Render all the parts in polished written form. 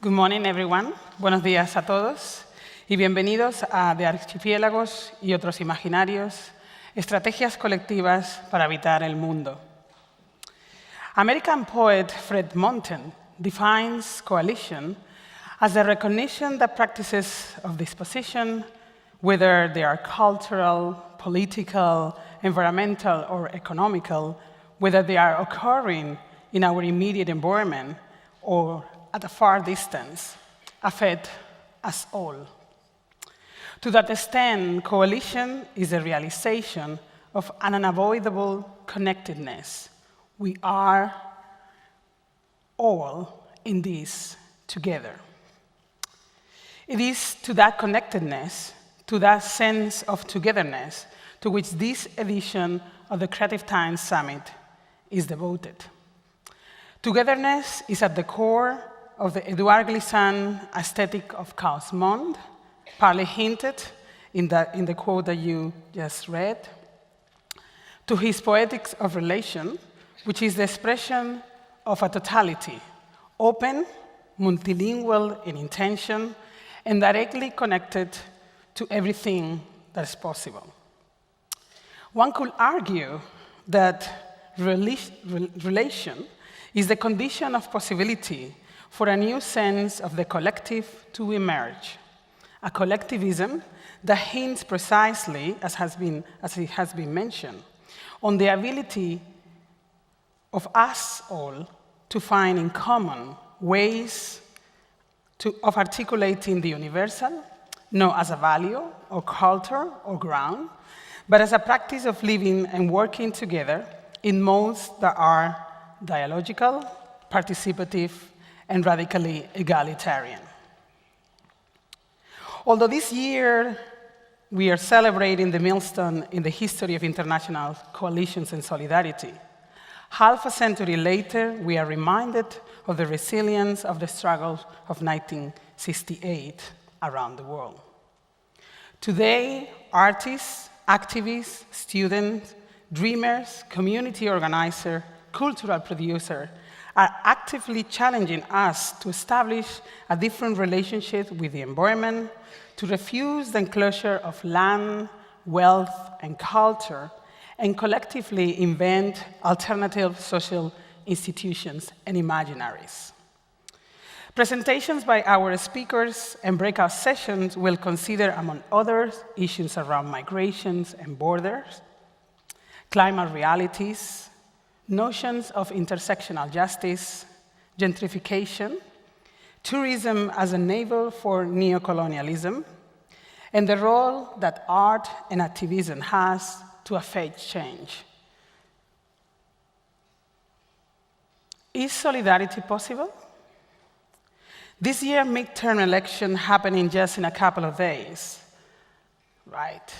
Good morning, everyone. Buenos días a todos y bienvenidos a De Archipiélagos y otros imaginarios, estrategias colectivas para habitar el mundo. American poet Fred Moten defines coalition as the recognition that practices of disposition, whether they are cultural, political, environmental, or economical, whether they are occurring in our immediate environment or at a far distance, affect us all. To that extent, coalition is a realization of an unavoidable connectedness. We are all in this together. It is to that connectedness, to that sense of togetherness, to which this edition of the Creative Times Summit is devoted. Togetherness is at the core of the Edouard Glissant aesthetic of Chaos Monde, partly hinted in the quote that you just read, to his poetics of relation, which is the expression of a totality, open, multilingual in intention, and directly connected to everything that is possible. One could argue that relation is the condition of possibility for a new sense of the collective to emerge, a collectivism that hints precisely, as it has been mentioned, on the ability of us all to find in common ways of articulating the universal, not as a value or culture or ground, but as a practice of living and working together in modes that are dialogical, participative, and radically egalitarian. Although this year we are celebrating the milestone in the history of international coalitions and solidarity, half a century later, we are reminded of the resilience of the struggles of 1968 around the world. Today, artists, activists, students, dreamers, community organizers, cultural producers are actively challenging us to establish a different relationship with the environment, to refuse the enclosure of land, wealth, and culture, and collectively invent alternative social institutions and imaginaries. Presentations by our speakers and breakout sessions will consider, among others, issues around migrations and borders, climate realities, notions of intersectional justice, gentrification, tourism as a enabler for neocolonialism, and the role that art and activism has to affect change. Is solidarity possible? This year, midterm election happening just in a couple of days, right?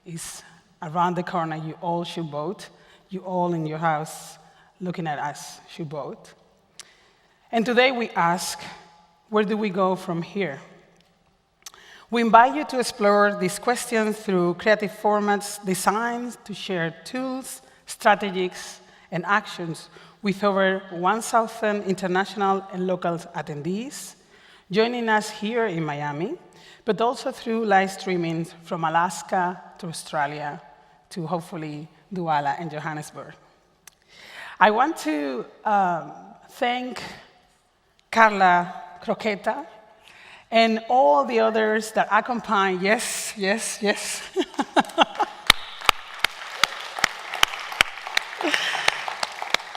It's around the corner, you all should vote. You all in your house looking at us should vote. And today we ask, where do we go from here? We invite you to explore these questions through creative formats designed to share tools, strategies, and actions with over 1,000 international and local attendees joining us here in Miami, but also through live streaming from Alaska to Australia to hopefully Douala and Johannesburg. I want to thank Carla Croqueta and all the others that accompany, yes.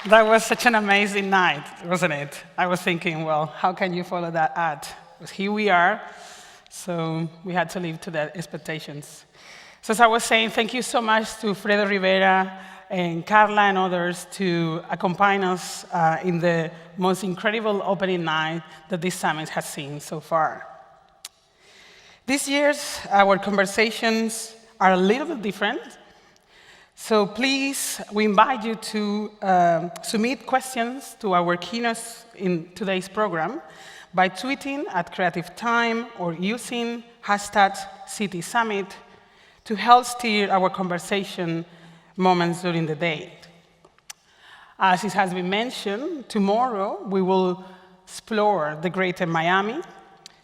That was such an amazing night, wasn't it? I was thinking, well, how can you follow that ad? Because here we are, so we had to live to the expectations. So as I was saying, thank you so much to Fredo Rivera and Carla and others to accompany us in the most incredible opening night that this summit has seen so far. This year's, our conversations are a little bit different. So please, we invite you to submit questions to our keynotes in today's program by tweeting at Creative Time or using hashtag #CitySummit to help steer our conversation moments during the day. As it has been mentioned, tomorrow we will explore the greater Miami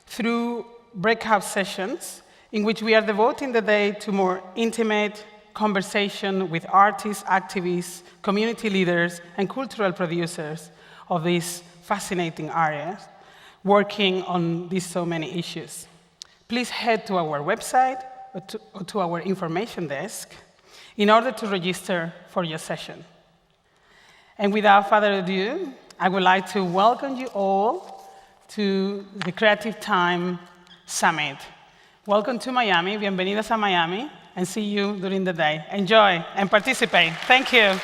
through breakout sessions in which we are devoting the day to more intimate conversation with artists, activists, community leaders, and cultural producers of these fascinating areas, working on these so many issues. Please head to our website or to our information desk in order to register for your session. And without further ado, I would like to welcome you all to the Creative Time Summit. Welcome to Miami, bienvenidos a Miami, and see you during the day. Enjoy and participate. Thank you.